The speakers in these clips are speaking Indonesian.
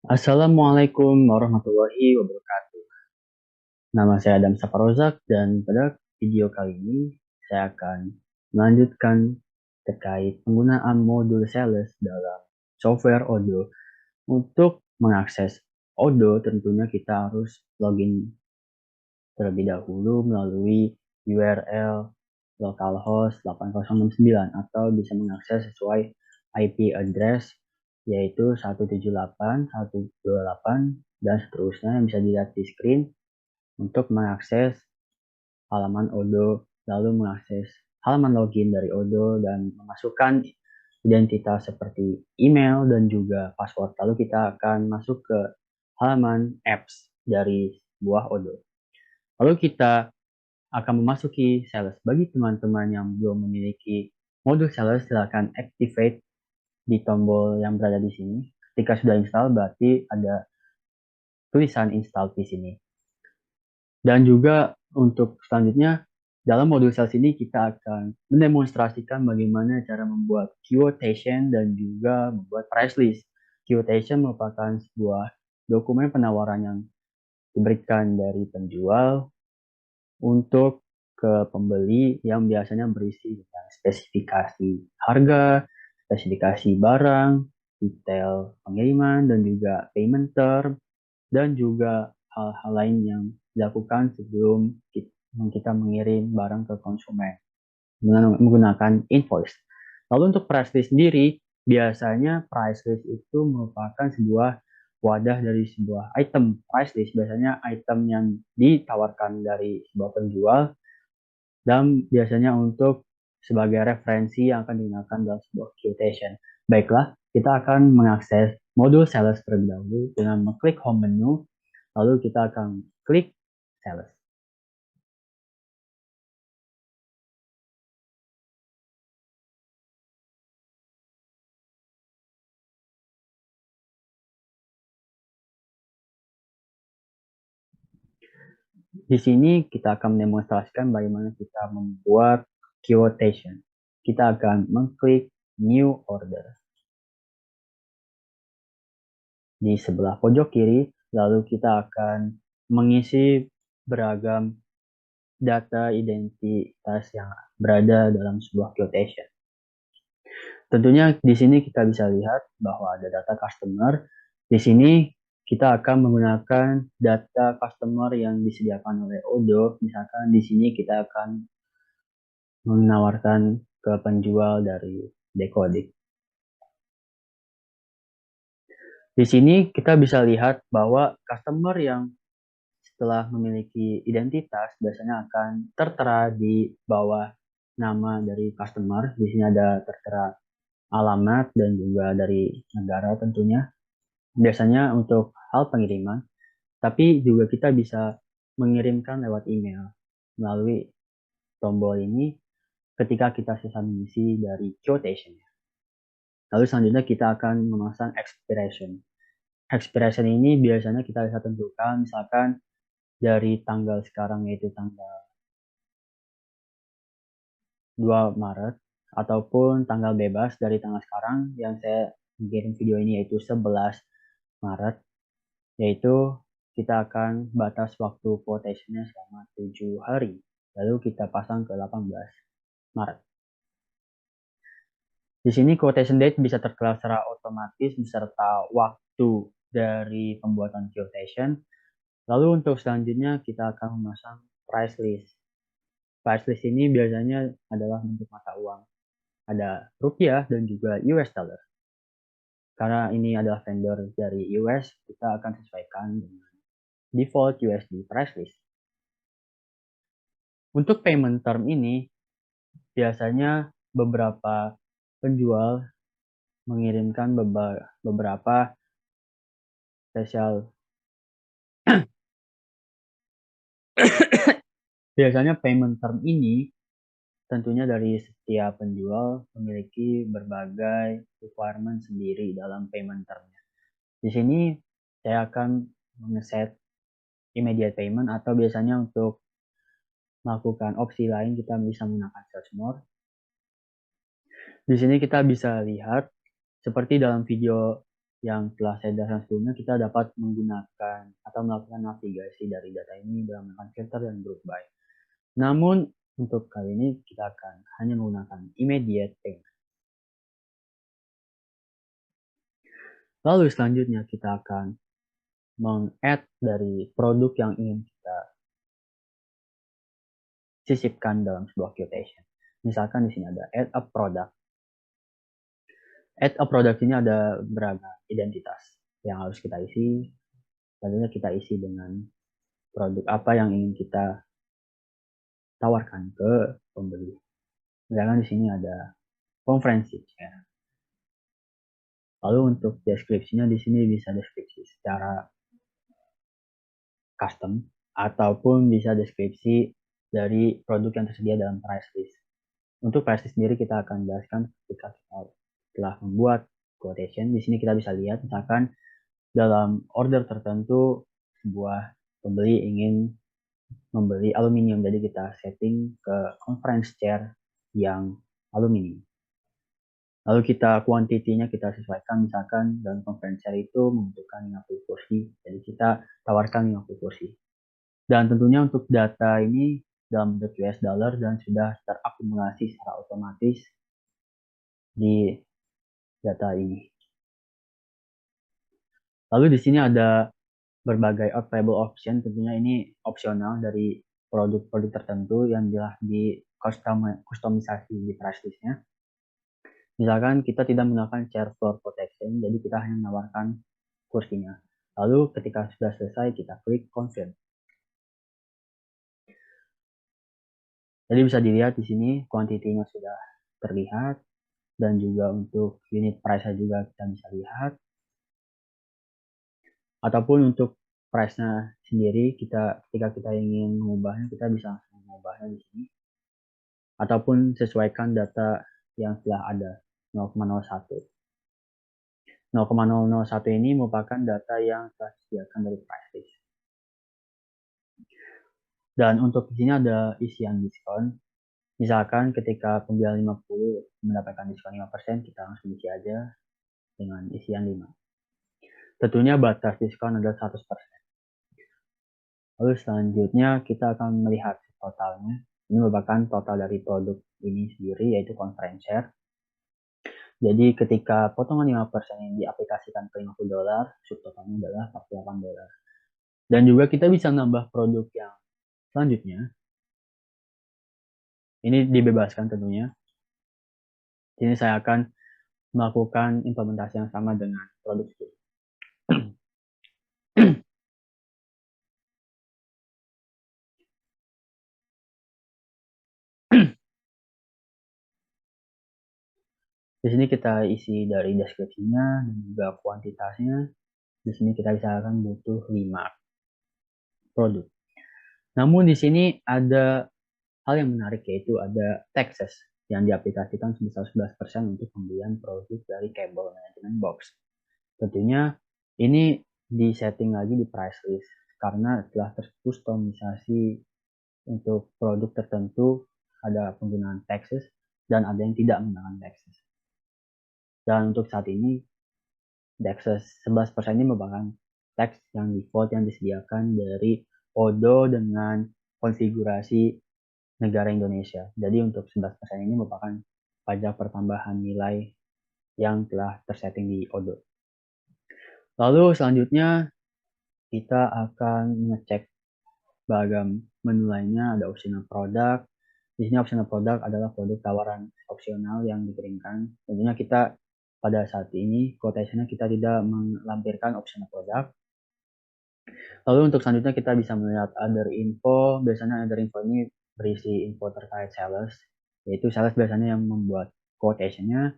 Assalamualaikum warahmatullahi wabarakatuh. Nama saya Adam Saparozak dan pada video kali ini saya akan melanjutkan terkait penggunaan modul sales dalam software Odoo. Untuk mengakses Odoo tentunya kita harus login terlebih dahulu melalui URL localhost 8069 atau bisa mengakses sesuai IP address yaitu 178.128 dan seterusnya yang bisa dilihat di screen untuk mengakses halaman Odoo, lalu mengakses halaman login dari Odoo dan memasukkan identitas seperti email dan juga password. Lalu kita akan masuk ke halaman apps dari sebuah Odoo. Lalu kita akan memasuki sales. Bagi teman-teman yang belum memiliki modul sales, silakan activate di tombol yang berada di sini. Ketika sudah install, berarti ada tulisan install di sini. Dan juga untuk selanjutnya, dalam modul sales ini kita akan mendemonstrasikan bagaimana cara membuat quotation dan juga membuat price list. Quotation merupakan sebuah dokumen penawaran yang diberikan dari penjual untuk ke pembeli yang biasanya berisi tentang spesifikasi harga, spesifikasi barang, detail pengiriman, dan juga payment term, dan juga hal-hal lain yang dilakukan sebelum kita mengirim barang ke konsumen menggunakan invoice. Lalu untuk price list sendiri, biasanya price list itu merupakan sebuah wadah dari sebuah item. Price list biasanya item yang ditawarkan dari sebuah penjual dan biasanya untuk sebagai referensi yang akan digunakan dalam sebuah quotation. Baiklah, kita akan mengakses modul sales terlebih dahulu dengan mengklik home menu, lalu kita akan klik sales. Di sini kita akan mendemonstrasikan bagaimana kita membuat quotation. Kita akan mengklik new order. Di sebelah pojok kiri, lalu kita akan mengisi beragam data identitas yang berada dalam sebuah quotation. Tentunya di sini kita bisa lihat bahwa ada data customer. Di sini kita akan menggunakan data customer yang disediakan oleh Odoo. Misalkan di sini kita akan menawarkan ke penjual dari Decodic. Di sini kita bisa lihat bahwa customer yang setelah memiliki identitas biasanya akan tertera di bawah nama dari customer. Di sini ada tertera alamat dan juga dari negara tentunya. Biasanya untuk hal pengiriman, tapi juga kita bisa mengirimkan lewat email melalui tombol ini ketika kita selesai mengisi dari quotation. Lalu selanjutnya kita akan memasang expiration. Expiration ini biasanya kita bisa tentukan misalkan dari tanggal sekarang yaitu tanggal 2 Maret ataupun tanggal bebas dari tanggal sekarang yang saya kirim video ini yaitu 11 Maret, yaitu kita akan batas waktu quotation-nya selama 7 hari. Lalu kita pasang ke 18 Maret. Di sini quotation date bisa tertera secara otomatis beserta waktu dari pembuatan quotation. Lalu untuk selanjutnya kita akan memasang price list. Price list ini biasanya adalah bentuk mata uang. Ada rupiah dan juga US dollar. Karena ini adalah vendor dari US, kita akan sesuaikan dengan default USD price list. Untuk payment term ini, biasanya beberapa penjual mengirimkan beberapa spesial. Biasanya payment term ini tentunya dari setiap penjual memiliki berbagai requirement sendiri dalam payment termnya. Di sini saya akan men-set immediate payment atau biasanya untuk melakukan opsi lain kita bisa menggunakan search more. Di sini kita bisa lihat seperti dalam video yang telah saya jelaskan sebelumnya, kita dapat menggunakan atau melakukan navigasi dari data ini dengan menggunakan filter dan group by. Namun untuk kali ini kita akan hanya menggunakan immediate payment. Lalu selanjutnya kita akan meng-add dari produk yang ingin kita sisipkan dalam sebuah quotation. Misalkan di sini ada add a product. Add a product ini ada beragam identitas yang harus kita isi. Tentunya kita isi dengan produk apa yang ingin kita tawarkan ke pembeli. Misalkan di sini ada konferensi. Ya. Lalu untuk deskripsinya di sini bisa deskripsi secara custom ataupun bisa deskripsi dari produk yang tersedia dalam price list. Untuk price list sendiri kita akan jelaskan ketika kita telah membuat quotation. Di sini kita bisa lihat misalkan dalam order tertentu sebuah pembeli ingin membeli aluminium, jadi kita setting ke conference chair yang aluminium. Lalu kita kuantitinya kita sesuaikan, misalkan dalam conference chair itu membutuhkan 50 kursi, jadi kita tawarkan 50 kursi. Dan tentunya untuk data ini dalam bentuk US dollar dan sudah terakumulasi secara otomatis di data ini. Lalu di sini ada berbagai available option, tentunya ini opsional dari produk-produk tertentu yang telah di kustomisasi di price listnya. Misalkan kita tidak menggunakan chair floor protection, jadi kita hanya menawarkan kursinya. Lalu ketika sudah selesai kita klik confirm. Jadi bisa dilihat di sini kuantitinya sudah terlihat dan juga untuk unit price-nya juga kita bisa lihat. Ataupun untuk price-nya sendiri ketika kita ingin mengubahnya kita bisa langsung mengubahnya di sini. Ataupun sesuaikan data yang telah ada 0,01. 0,001 ini merupakan data yang telah disediakan dari price list. Dan untuk di sini ada isian diskon. Misalkan ketika pembelian 50 mendapatkan diskon 5%, kita langsung isi aja dengan isian 5. Tentunya batas diskon adalah 100%. Lalu selanjutnya kita akan melihat totalnya. Ini merupakan total dari produk ini sendiri, yaitu conference share. Jadi ketika potongan 5% yang diaplikasikan ke $50, subtotalnya adalah $48. Dan juga kita bisa nambah produk yang selanjutnya. Ini dibebaskan tentunya. Ini saya akan melakukan implementasi yang sama dengan produk itu. Di sini kita isi dari deskripsinya dan juga kuantitasnya. Di sini kita misalkan butuh 5 produk. Namun di sini ada hal yang menarik, yaitu ada taxes yang diaplikasikan sebesar 11% untuk pembelian produk dari cable management box. Tentunya ini disetting lagi di price list karena telah terkustomisasi untuk produk tertentu ada penggunaan taxes dan ada yang tidak menggunakan taxes. Dan untuk saat ini taxes 11% ini merupakan tax yang default yang disediakan dari ODO dengan konfigurasi negara Indonesia. Jadi untuk 11% ini merupakan pajak pertambahan nilai yang telah tersetting di ODO. Lalu selanjutnya kita akan mengecek beragam menu lainnya, ada optional product. Di sini optional product adalah produk tawaran opsional yang dikirimkan. Tentunya kita pada saat ini quotation-nya kita tidak melampirkan optional product. Lalu untuk selanjutnya kita bisa melihat other info. Biasanya other info ini berisi info terkait sales, yaitu sales biasanya yang membuat quotation-nya.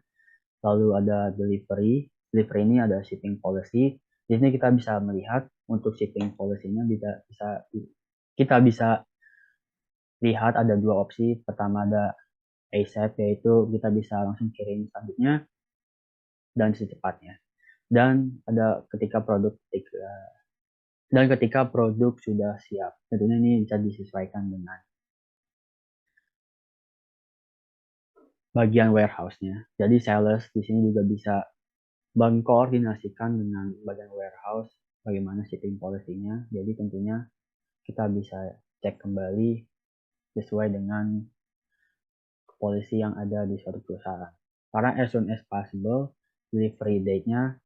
Lalu ada delivery. Delivery ini ada shipping policy. Di sini kita bisa melihat untuk shipping policy-nya kita bisa lihat ada dua opsi. Pertama ada ASAP, yaitu kita bisa langsung kirim selanjutnya dan secepatnya. Dan ada ketika produk sudah siap. Tentunya ini bisa disesuaikan dengan bagian warehouse-nya. Jadi sales di sini juga bisa mengkoordinasikan dengan bagian warehouse bagaimana shipping policy-nya. Jadi tentunya kita bisa cek kembali sesuai dengan polisi yang ada di suatu perusahaan. Karena as soon as possible, delivery date-nya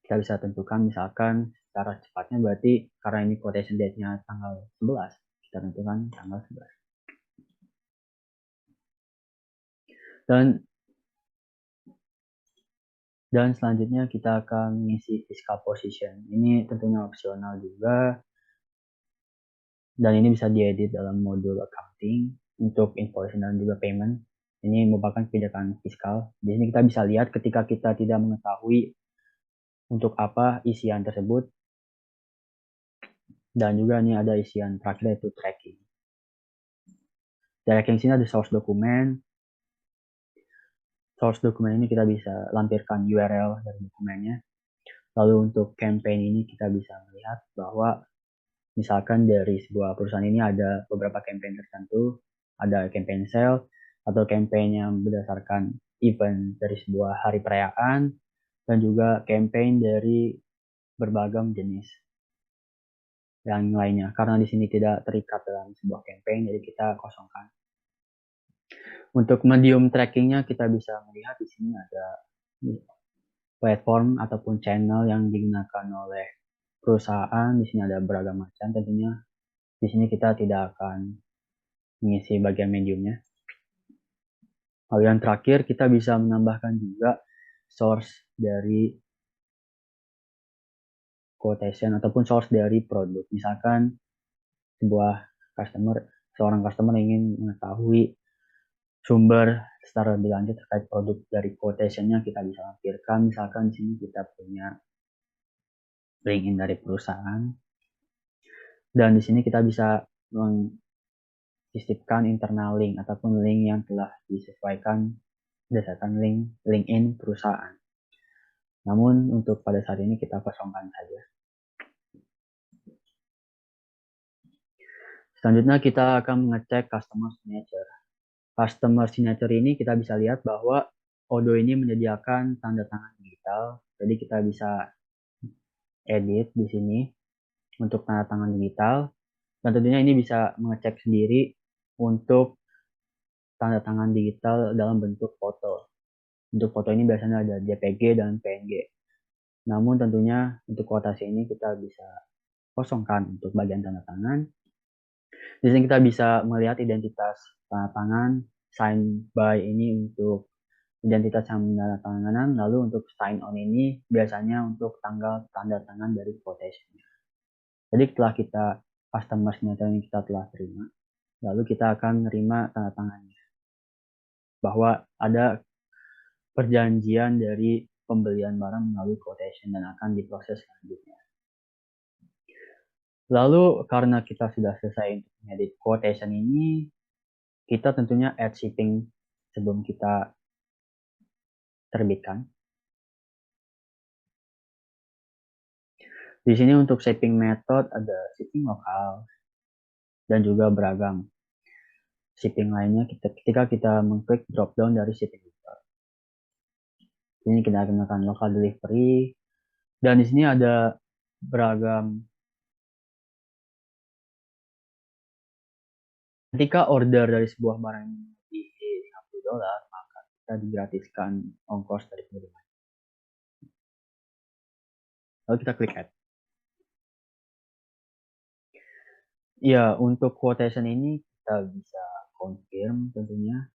kita bisa tentukan misalkan secara cepatnya berarti karena ini quotation date-nya tanggal 11, kita tentukan tanggal 11. Dan selanjutnya kita akan mengisi fiscal position. Ini tentunya opsional juga dan ini bisa diedit dalam modul accounting untuk invoicing dan juga payment. Ini merupakan kebijakan fiskal. Di sini kita bisa lihat ketika kita tidak mengetahui untuk apa isian tersebut. Dan juga ini ada isian terakhir yaitu tracking. Tracking sini ada source dokumen. Source dokumen ini kita bisa lampirkan URL dari dokumennya. Lalu untuk campaign ini kita bisa melihat bahwa misalkan dari sebuah perusahaan ini ada beberapa campaign tertentu, ada campaign sale atau campaign yang berdasarkan event dari sebuah hari perayaan, dan juga campaign dari berbagai jenis yang lainnya. Karena di sini tidak terikat dalam sebuah campaign, jadi kita kosongkan. Untuk medium trackingnya kita bisa melihat di sini ada platform ataupun channel yang digunakan oleh perusahaan. Di sini ada beragam macam tentunya. Di sini kita tidak akan mengisi bagian mediumnya. Lalu yang terakhir kita bisa menambahkan juga source dari quotation ataupun source dari produk. Misalkan seorang customer ingin mengetahui sumber secara lebih lanjut terkait produk dari quotation-nya, kita bisa lampirkan. Misalkan di sini kita punya link in dari perusahaan dan di sini kita bisa mensisipkan internal link ataupun link yang telah disesuaikan berdasarkan link in perusahaan. Namun untuk pada saat ini kita kosongkan saja. Selanjutnya kita akan mengecek customer signature. Customer signature ini kita bisa lihat bahwa Odoo ini menyediakan tanda tangan digital. Jadi kita bisa edit di sini untuk tanda tangan digital. Dan tentunya ini bisa mengecek sendiri untuk tanda tangan digital dalam bentuk foto. Untuk foto ini biasanya ada JPG dan PNG. Namun tentunya untuk kuotasi ini kita bisa kosongkan untuk bagian tanda tangan. Di sini kita bisa melihat identitas tanda tangan, sign by ini untuk identitas yang menandatanganan, lalu untuk sign on ini biasanya untuk tanggal tanda tangan dari quotation. Jadi setelah kita customer signature ini kita telah terima, lalu kita akan menerima tanda tangannya bahwa ada perjanjian dari pembelian barang melalui quotation dan akan diproses selanjutnya. Lalu karena kita sudah selesai untuk mengedit quotation ini, kita tentunya add shipping sebelum kita terbitkan. Di sini untuk shipping method ada shipping lokal dan juga beragam shipping lainnya ketika kita mengklik drop down dari shipping method. Ini kita gunakan local delivery dan di sini ada beragam. Ketika order dari sebuah barang di $50, maka kita digratiskan ongkos dari pengiriman. Lalu kita klik add. Ya, untuk quotation ini kita bisa confirm tentunya.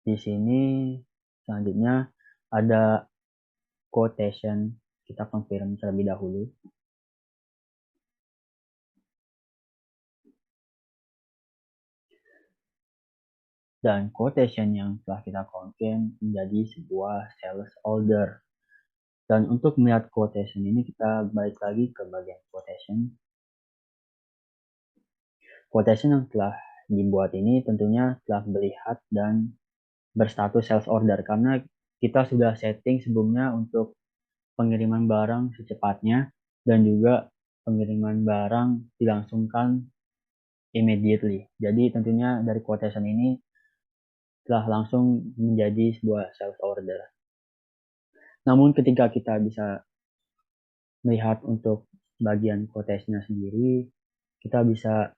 Di sini selanjutnya ada quotation, kita confirm terlebih dahulu. Dan quotation yang telah kita confirm menjadi sebuah sales order. Dan untuk melihat quotation ini kita balik lagi ke bagian quotation. Quotation yang telah dibuat ini tentunya telah melihat dan berstatus sales order karena kita sudah setting sebelumnya untuk pengiriman barang secepatnya dan juga pengiriman barang dilangsungkan immediately. Jadi tentunya dari quotation ini telah langsung menjadi sebuah sales order. Namun ketika kita bisa melihat untuk bagian quotation-nya sendiri, kita bisa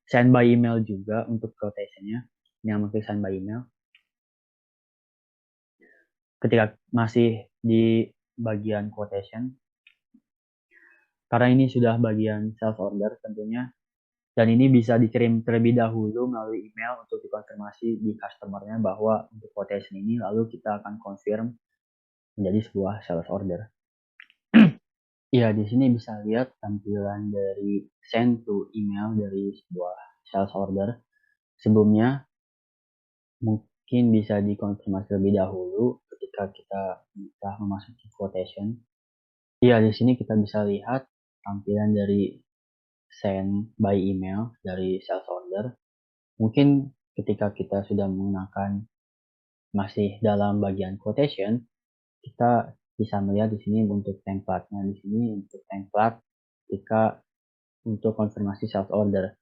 send by email juga untuk quotation-nya. Yang mengklik send by email. Ketika masih di bagian quotation, karena ini sudah bagian self order tentunya, dan ini bisa dikirim terlebih dahulu melalui email untuk dikonfirmasi di customer-nya bahwa untuk quotation ini, lalu kita akan confirm menjadi sebuah sales order. Ya, di sini bisa lihat tampilan dari send to email dari sebuah sales order. Sebelumnya mungkin bisa dikonfirmasi terlebih dahulu ketika kita sudah memasuki quotation. Ya, di sini kita bisa lihat tampilan dari send by email dari sales order. Mungkin ketika kita sudah menggunakan masih dalam bagian quotation, kita bisa melihat di sini untuk template-nya. Di sini untuk template ketika untuk konfirmasi sales order,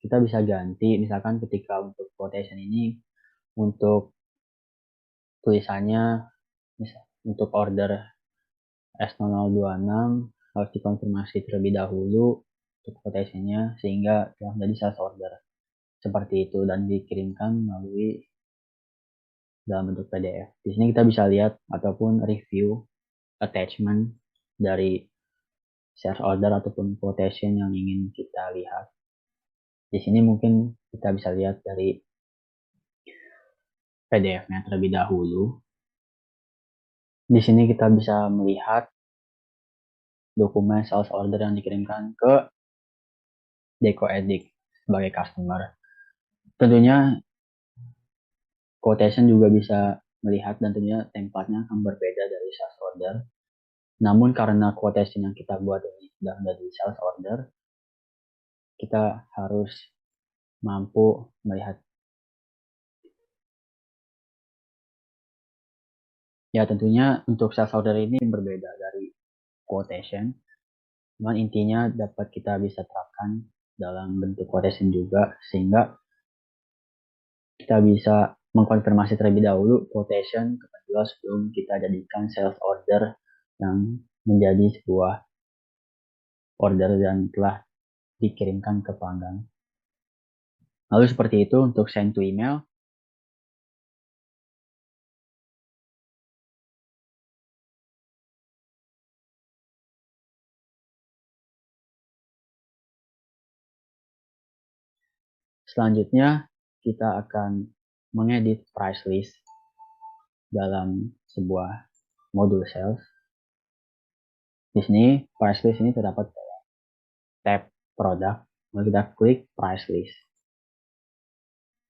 kita bisa ganti misalkan ketika untuk quotation ini untuk tulisannya misal untuk order S0026 harus dikonfirmasi terlebih dahulu untuk quotation-nya sehingga telah menjadi sales order seperti itu dan dikirimkan melalui dalam bentuk PDF. Di sini kita bisa lihat ataupun review attachment dari sales order ataupun quotation yang ingin kita lihat. Di sini mungkin kita bisa lihat dari PDF-nya terlebih dahulu. Di sini kita bisa melihat dokumen sales order yang dikirimkan ke DecoEdict sebagai customer. Tentunya quotation juga bisa melihat dan tentunya tempatnya akan berbeda dari sales order. Namun karena quotation yang kita buat ini sudah menjadi sales order, kita harus mampu melihat. Ya tentunya untuk sales order ini berbeda dari quotation. Cuman intinya dapat kita bisa terapkan dalam bentuk quotation juga sehingga kita bisa mengkonfirmasi terlebih dahulu quotation ke penjual sebelum kita jadikan sales order yang menjadi sebuah order dan telah dikirimkan ke pelanggan. Lalu seperti itu untuk send to email. Selanjutnya kita akan mengedit price list dalam sebuah modul sales. Di sini price list ini terdapat pada tab produk. Lalu kita klik price list.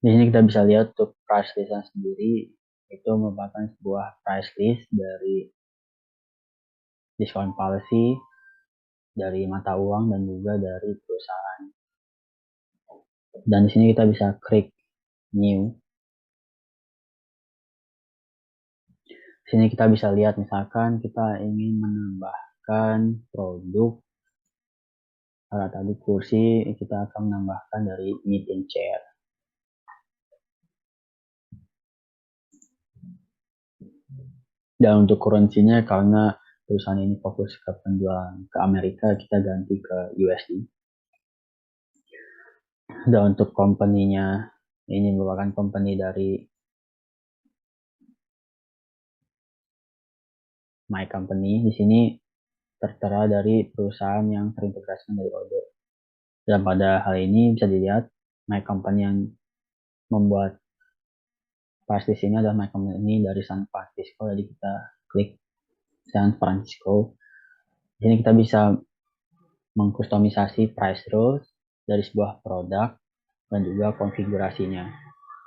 Di sini kita bisa lihat untuk price list sendiri itu merupakan sebuah price list dari discount policy, dari mata uang dan juga dari perusahaan. Dan di sini kita bisa klik new. Di sini kita bisa lihat misalkan kita ingin menambahkan produk tadi kursi, kita akan menambahkan dari meeting chair. Dan untuk currency-nya karena perusahaan ini fokus ke penjualan ke Amerika, kita ganti ke USD. Dan untuk company-nya ini merupakan company dari My Company. Di sini tertera dari perusahaan yang terintegrasi dari Odoo. Dan pada hal ini bisa dilihat My Company yang membuat price list ini adalah My Company dari San Francisco. Jadi kita klik San Francisco. Di sini kita bisa mengkustomisasi price rules dari sebuah produk dan juga konfigurasinya.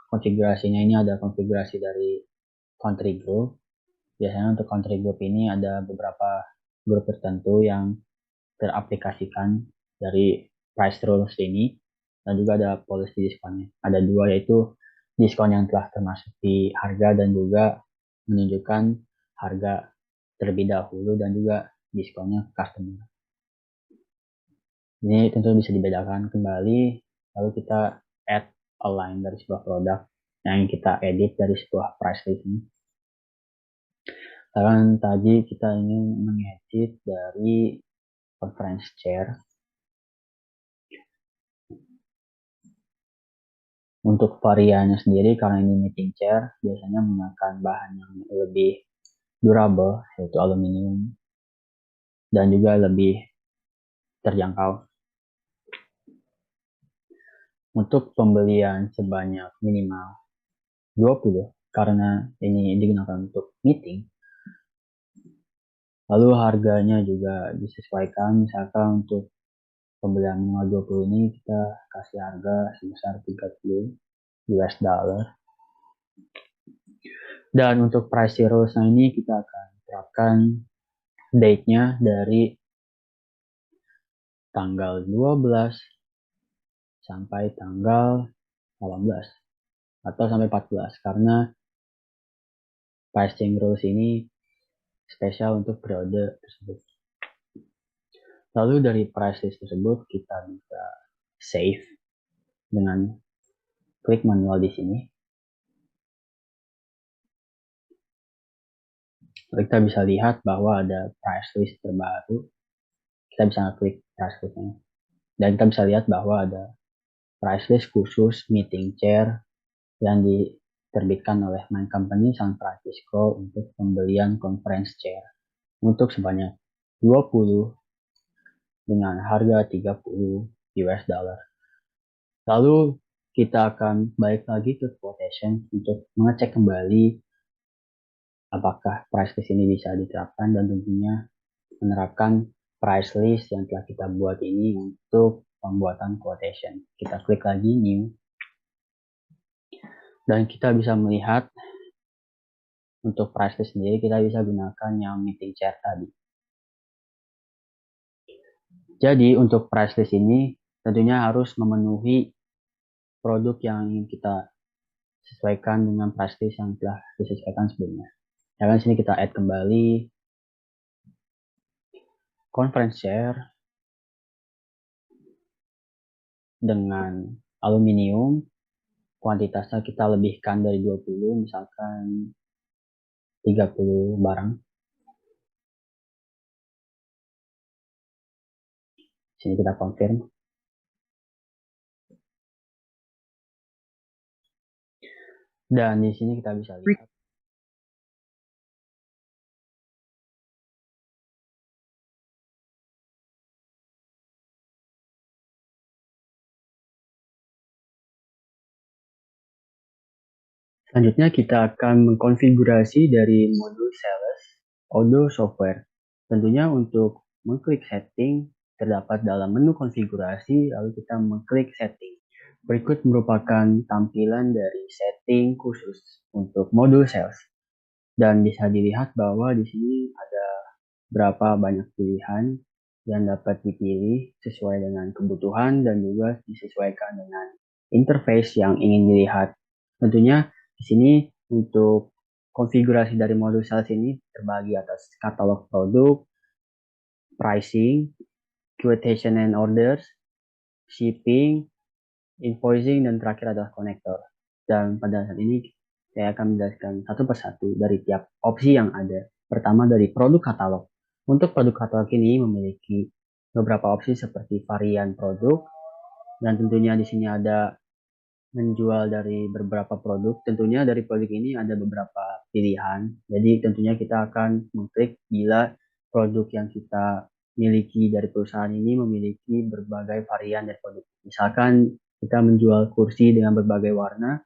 Konfigurasinya ini ada konfigurasi dari country group. Biasanya untuk country group ini ada beberapa grup tertentu yang teraplikasikan dari price rules ini dan juga ada policy diskonnya. Ada dua yaitu diskon yang telah termasuk di harga dan juga menunjukkan harga terlebih dahulu dan juga diskonnya ke customer. Ini tentu bisa dibedakan kembali, lalu kita add a line dari sebuah produk yang kita edit dari sebuah price list ini. Sekarang tadi kita ingin mengedit dari conference chair. Untuk variannya sendiri, karena ini meeting chair, biasanya menggunakan bahan yang lebih durable, yaitu aluminium, dan juga lebih terjangkau. Untuk pembelian sebanyak minimal 20, karena ini digunakan untuk meeting, lalu harganya juga disesuaikan. Misalkan untuk pembelian minimal 20 ini kita kasih harga sebesar 30 US dollar. Dan untuk price zeros ini kita akan terapkan date-nya dari tanggal 12 sampai tanggal 18 atau sampai 14, karena pricing rules ini spesial untuk periode tersebut. Lalu dari price list tersebut kita bisa save dengan klik manual di sini. Lalu kita bisa lihat bahwa ada price list terbaru. Kita bisa klik price listnya. Dan kita bisa lihat bahwa ada price list khusus meeting chair yang diterbitkan oleh My Company San Francisco untuk pembelian conference chair untuk sebanyak 20 dengan harga 30 US dollar. Lalu kita akan balik lagi ke quotation untuk mengecek kembali apakah price list ini bisa diterapkan, dan tentunya menerapkan price list yang telah kita buat ini untuk pembuatan quotation. Kita klik lagi new, dan kita bisa melihat untuk price list sendiri kita bisa gunakan yang meeting chair tadi. Jadi untuk price list ini tentunya harus memenuhi produk yang ingin kita sesuaikan dengan price list yang telah disesuaikan sebelumnya. Dan sini kita add kembali conference chair dengan aluminium, kuantitasnya kita lebihkan dari 20, misalkan 30 barang. Sini kita confirm. Dan di sini kita bisa lihat selanjutnya kita akan mengkonfigurasi dari modul sales Odoo software. Tentunya untuk mengklik setting terdapat dalam menu konfigurasi, lalu kita mengklik setting. Berikut merupakan tampilan dari setting khusus untuk modul sales. Dan bisa dilihat bahwa di sini ada berapa banyak pilihan yang dapat dipilih sesuai dengan kebutuhan dan juga disesuaikan dengan interface yang ingin dilihat. Tentunya di sini untuk konfigurasi dari modul sales ini terbagi atas katalog produk, pricing, quotation and orders, shipping, invoicing, dan terakhir adalah konektor. Dan pada saat ini saya akan menjelaskan satu persatu dari tiap opsi yang ada. Pertama dari produk katalog. Untuk produk katalog ini memiliki beberapa opsi seperti varian produk, dan tentunya di sini ada menjual dari beberapa produk. Tentunya dari produk ini ada beberapa pilihan. Jadi tentunya kita akan mengklik bila produk yang kita miliki dari perusahaan ini memiliki berbagai varian dari produk. Misalkan kita menjual kursi dengan berbagai warna,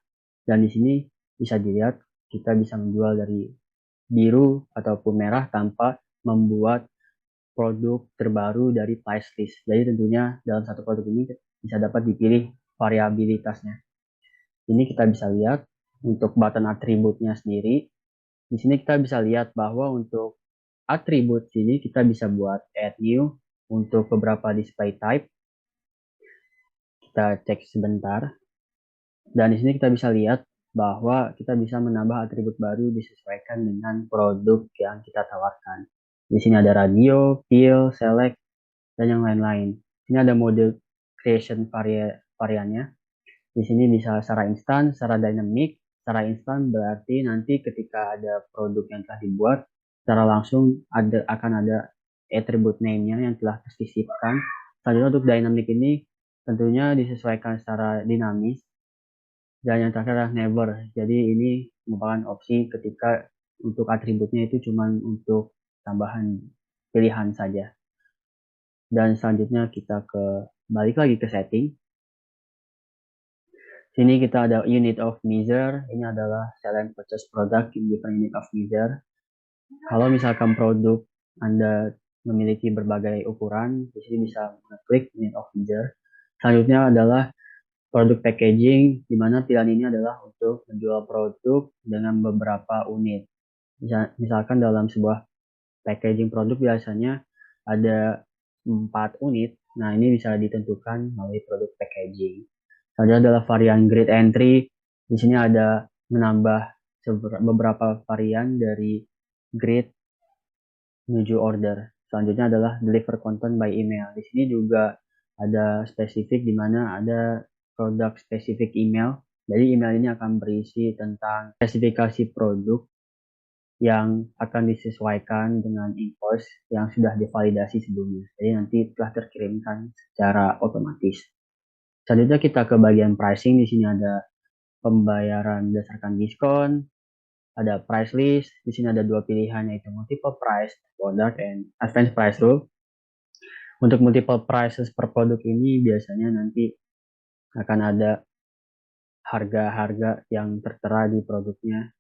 dan di sini bisa dilihat kita bisa menjual dari biru ataupun merah tanpa membuat produk terbaru dari price list. Jadi tentunya dalam satu produk ini bisa dapat dipilih variabilitasnya. Ini kita bisa lihat untuk button atributnya sendiri. Di sini kita bisa lihat bahwa untuk atribut sini kita bisa buat add new untuk beberapa display type. Kita cek sebentar. Dan di sini kita bisa lihat bahwa kita bisa menambah atribut baru disesuaikan dengan produk yang kita tawarkan. Di sini ada radio, fill, select, dan yang lain-lain. Ini ada mode creation variannya. Di sini bisa secara instan, secara dynamic. Secara instan berarti nanti ketika ada produk yang telah dibuat, secara langsung akan ada attribute name-nya yang telah tersisipkan. Selanjutnya untuk dynamic ini tentunya disesuaikan secara dinamis, dan yang terakhir adalah never. Jadi ini merupakan opsi ketika untuk atributnya itu cuma untuk tambahan pilihan saja. Dan selanjutnya kita balik lagi ke setting. Sini kita ada unit of measure. Ini adalah sell and purchase product in different unit of measure. Kalau misalkan produk Anda memiliki berbagai ukuran, di sini bisa klik unit of measure. Selanjutnya adalah produk packaging, di mana pilihan ini adalah untuk menjual produk dengan beberapa unit. Misalkan dalam sebuah packaging produk biasanya ada 4 unit. Nah, ini bisa ditentukan melalui produk packaging. Selanjutnya adalah varian grid entry. Di sini ada menambah beberapa varian dari grid menuju order. Selanjutnya adalah deliver content by email. Di sini juga ada spesifik di mana ada produk spesifik email. Jadi email ini akan berisi tentang spesifikasi produk yang akan disesuaikan dengan invoice yang sudah divalidasi sebelumnya. Jadi nanti telah terkirimkan secara otomatis. Selanjutnya kita ke bagian pricing. Di sini ada pembayaran berdasarkan diskon, ada price list. Di sini ada dua pilihan, yaitu multiple price product and advanced price rule. Untuk multiple prices per produk ini biasanya nanti akan ada harga-harga yang tertera di produknya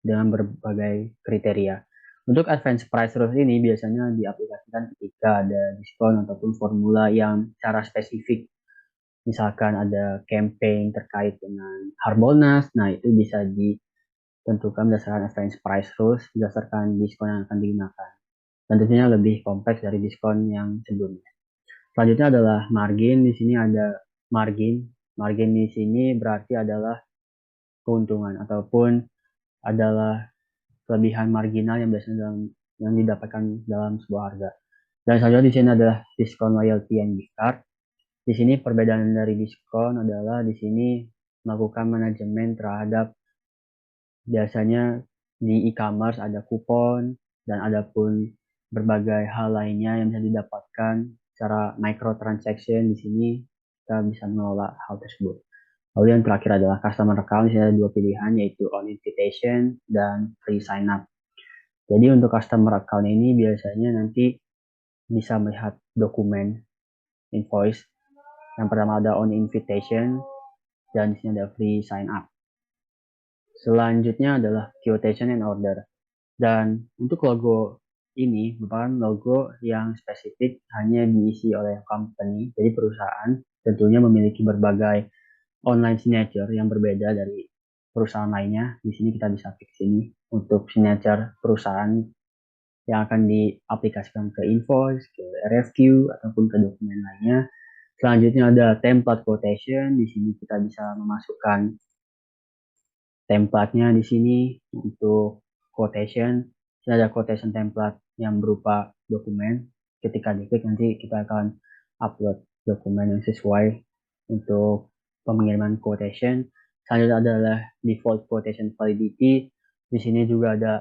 dengan berbagai kriteria. Untuk advance price rules ini biasanya diaplikasikan ketika ada diskon ataupun formula yang secara spesifik. Misalkan ada campaign terkait dengan Harbolnas, nah itu bisa ditentukan berdasarkan advance price rules berdasarkan diskon yang akan digunakan. Dan tentunya lebih kompleks dari diskon yang sebelumnya. Selanjutnya adalah margin. Di sini ada margin. Margin di sini berarti adalah keuntungan ataupun adalah kelebihan marginal yang biasanya yang didapatkan dalam sebuah harga. Dan selanjutnya di sini adalah diskon loyalty and gift card. Di sini perbedaan dari diskon adalah di sini melakukan manajemen terhadap biasanya di e-commerce ada kupon dan ada pun berbagai hal lainnya yang bisa didapatkan secara microtransaction. Di sini kita bisa mengelola hal tersebut. Lalu yang terakhir adalah customer account. Di sini ada dua pilihan, yaitu on invitation dan free sign up. Jadi untuk customer account ini biasanya nanti bisa melihat dokumen invoice. Yang pertama ada on invitation dan di sini ada free sign up. Selanjutnya adalah quotation and order. Dan untuk logo ini merupakan logo yang spesifik hanya diisi oleh company, jadi perusahaan tentunya memiliki berbagai online signature yang berbeda dari perusahaan lainnya. Di sini kita bisa klik sini untuk signature perusahaan yang akan diaplikasikan ke invoice, ke RFQ, ataupun ke dokumen lainnya. Selanjutnya ada template quotation. Di sini kita bisa memasukkan template-nya di sini untuk quotation. Ini ada quotation template yang berupa dokumen. Ketika diklik nanti kita akan upload dokumen yang sesuai untuk pengiriman quotation. Selanjutnya adalah default quotation validity. Di sini juga ada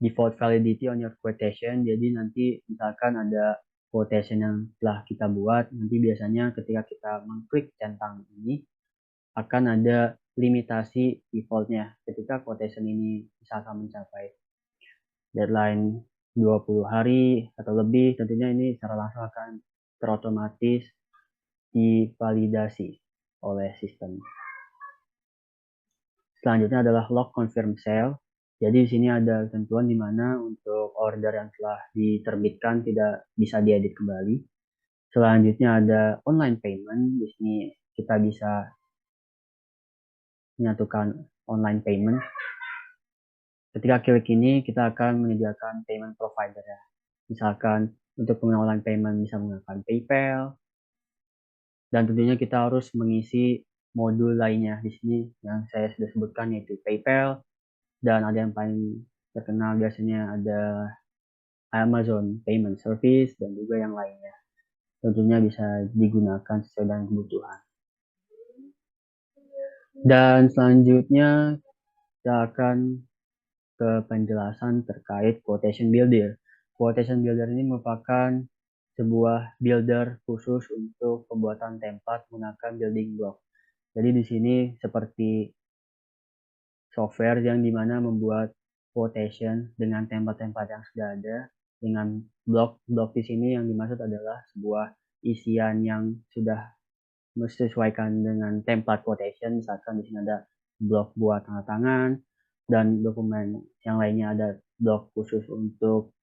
default validity on your quotation. Jadi nanti misalkan ada quotation yang telah kita buat, nanti biasanya ketika kita mengklik centang ini akan ada limitasi defaultnya. Ketika quotation ini misalkan mencapai deadline 20 hari atau lebih, tentunya ini secara langsung akan terotomatis divalidasi oleh sistem. Selanjutnya adalah log confirm sale. Jadi di sini ada ketentuan di mana untuk order yang telah diterbitkan tidak bisa diedit kembali. Selanjutnya ada online payment. Di sini kita bisa menyatukan online payment. Ketika klik ini kita akan menyediakan payment provider ya. Misalkan untuk pengguna online payment bisa menggunakan PayPal. Dan tentunya kita harus mengisi modul lainnya di sini yang saya sudah sebutkan, yaitu PayPal. Dan ada yang paling terkenal biasanya ada Amazon Payment Service dan juga yang lainnya. Tentunya bisa digunakan sesuai dengan kebutuhan. Dan selanjutnya kita akan ke penjelasan terkait quotation builder. Quotation builder ini merupakan sebuah builder khusus untuk pembuatan template menggunakan building block. Jadi di sini seperti software yang dimana membuat quotation dengan template-template yang sudah ada dengan blok di sini yang dimaksud adalah sebuah isian yang sudah menyesuaikan dengan template quotation. Misalkan di sini ada blok buat tanda tangan dan dokumen yang lainnya ada blok khusus untuk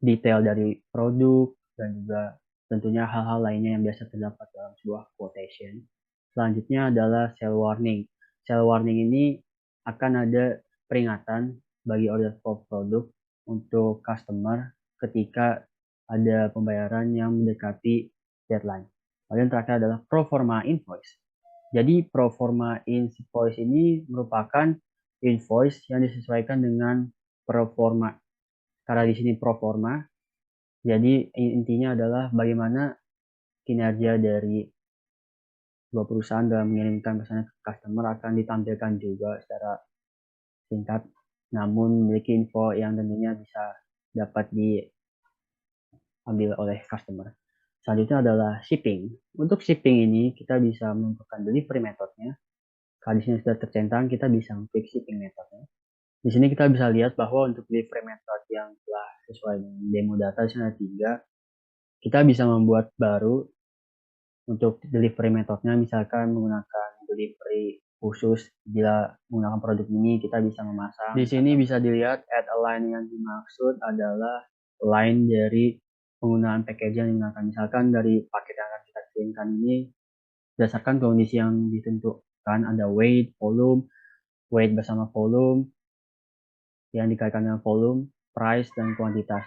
detail dari produk dan juga tentunya hal-hal lainnya yang biasa terdapat dalam sebuah quotation. Selanjutnya adalah sell warning. Sell warning ini akan ada peringatan bagi order for produk untuk customer ketika ada pembayaran yang mendekati deadline. Lalu yang terakhir adalah pro forma invoice. Jadi pro forma invoice ini merupakan invoice yang disesuaikan dengan pro forma. Karena di sini pro forma, jadi intinya adalah bagaimana kinerja dari sebuah perusahaan dalam mengirimkan pesanan ke customer akan ditampilkan juga secara singkat, namun memiliki info yang tentunya bisa dapat diambil oleh customer. Selanjutnya adalah shipping. Untuk shipping ini kita bisa menentukan delivery methodnya. Kalau di sini sudah tercentang, kita bisa klik shipping methodnya. Di sini kita bisa lihat bahwa untuk delivery method yang telah sesuai dengan demo data di sini ada 3. Kita bisa membuat baru untuk delivery methodnya, misalkan menggunakan delivery khusus bila menggunakan produk ini kita bisa memasang. Di sini bisa dilihat add a line yang dimaksud adalah line dari penggunaan package yang digunakan. Misalkan dari paket yang akan kita kirimkan ini berdasarkan kondisi yang ditentukan, ada weight, volume, weight bersama volume yang dikaitkan dengan volume, price, dan kuantitas.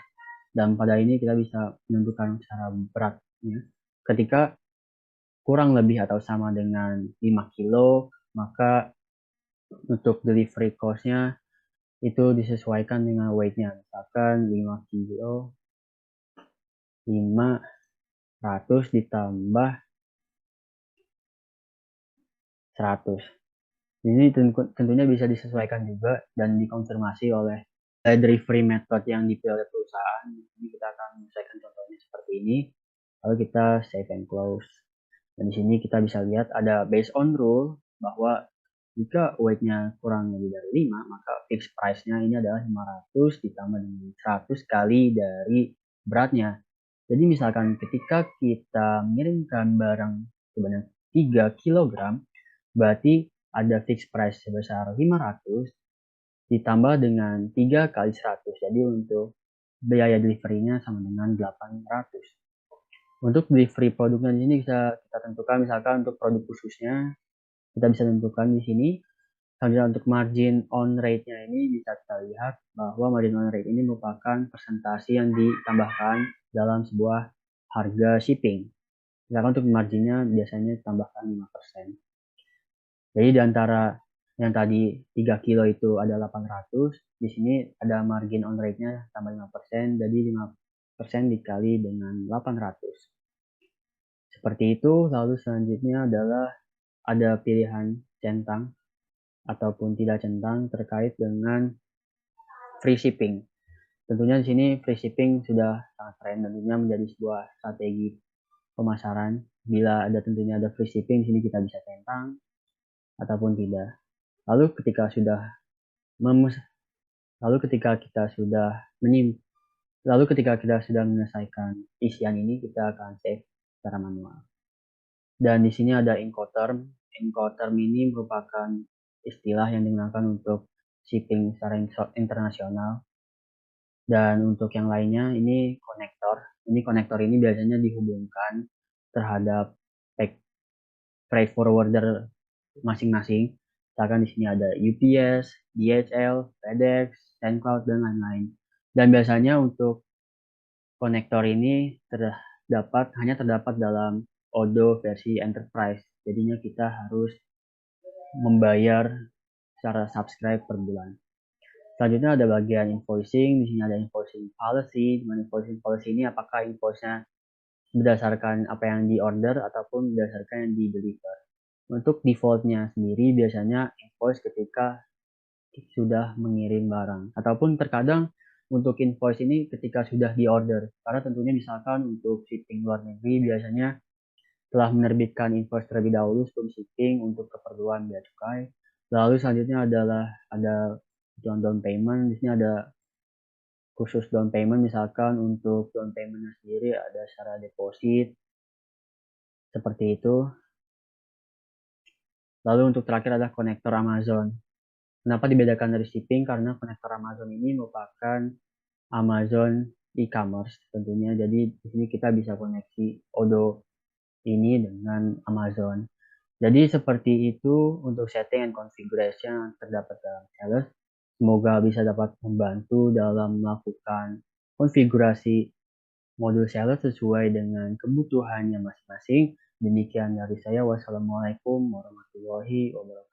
Dan pada ini kita bisa menentukan secara beratnya. Ketika kurang lebih atau sama dengan 5 kilo, maka untuk delivery cost-nya itu disesuaikan dengan weight-nya. Misalkan 5 kilo, 500 ditambah 100. Ini tentunya bisa disesuaikan juga dan dikonfirmasi oleh delivery method yang dipilih oleh perusahaan. Ini kita akan menyesuaikan contohnya seperti ini. Lalu kita save and close. Dan di sini kita bisa lihat ada based on rule bahwa jika weight-nya kurang lebih dari 5, maka fixed price-nya ini adalah 500 ditambah dengan 100 kali dari beratnya. Jadi misalkan ketika kita mengirimkan barang sebanyak 3 kg, berarti ada fixed price sebesar 500 ditambah dengan 3 kali 100. Jadi untuk biaya delivery-nya sama dengan 800. Untuk delivery produknya di sini bisa kita tentukan, misalkan untuk produk khususnya kita bisa tentukan di sini. Selanjutnya untuk margin on rate-nya ini bisa kita lihat bahwa margin on rate ini merupakan persentase yang ditambahkan dalam sebuah harga shipping. Misalkan untuk marginnya biasanya tambahkan 5%. Jadi di antara yang tadi 3 kilo itu ada 800, di sini ada margin on rate-nya tambah 5%, jadi 5% dikali dengan 800. Seperti itu. Lalu selanjutnya adalah ada pilihan centang ataupun tidak centang terkait dengan free shipping. Tentunya di sini free shipping sudah sangat keren dan tentunya menjadi sebuah strategi pemasaran. Bila ada tentunya ada free shipping, di sini kita bisa centang ataupun tidak. Lalu ketika kita sudah menyelesaikan isian ini, kita akan save secara manual. Dan di sini ada Incoterm. Incoterm ini merupakan istilah yang digunakan untuk shipping secara internasional. Dan untuk yang lainnya ini konektor. Ini konektor ini biasanya dihubungkan terhadap freight forwarder masing-masing. Misalkan di sini ada UPS, DHL, FedEx, SendCloud, dan lain-lain. Dan biasanya untuk konektor ini hanya terdapat dalam Odoo versi Enterprise. Jadinya kita harus membayar secara subscribe per bulan. Selanjutnya ada bagian invoicing. Di sini ada invoicing policy. Dengan invoicing policy ini apakah invoice-nya berdasarkan apa yang di order ataupun berdasarkan yang di deliver. Untuk defaultnya sendiri biasanya invoice ketika sudah mengirim barang. Ataupun terkadang untuk invoice ini ketika sudah di order. Karena tentunya misalkan untuk shipping luar negeri biasanya telah menerbitkan invoice terlebih dahulu sebelum shipping untuk keperluan bea cukai. Lalu selanjutnya adalah ada down payment. Di sini ada khusus down payment, misalkan untuk down paymentnya sendiri ada syarat deposit seperti itu. Lalu untuk terakhir ada konektor Amazon. Kenapa dibedakan dari shipping? Karena konektor Amazon ini merupakan Amazon e-commerce tentunya. Jadi di sini kita bisa koneksi Odoo ini dengan Amazon. Jadi seperti itu untuk setting and configuration yang terdapat dalam Sales. Semoga bisa dapat membantu dalam melakukan konfigurasi modul Sales sesuai dengan kebutuhannya masing-masing. Demikian dari saya. Wassalamualaikum warahmatullahi wabarakatuh.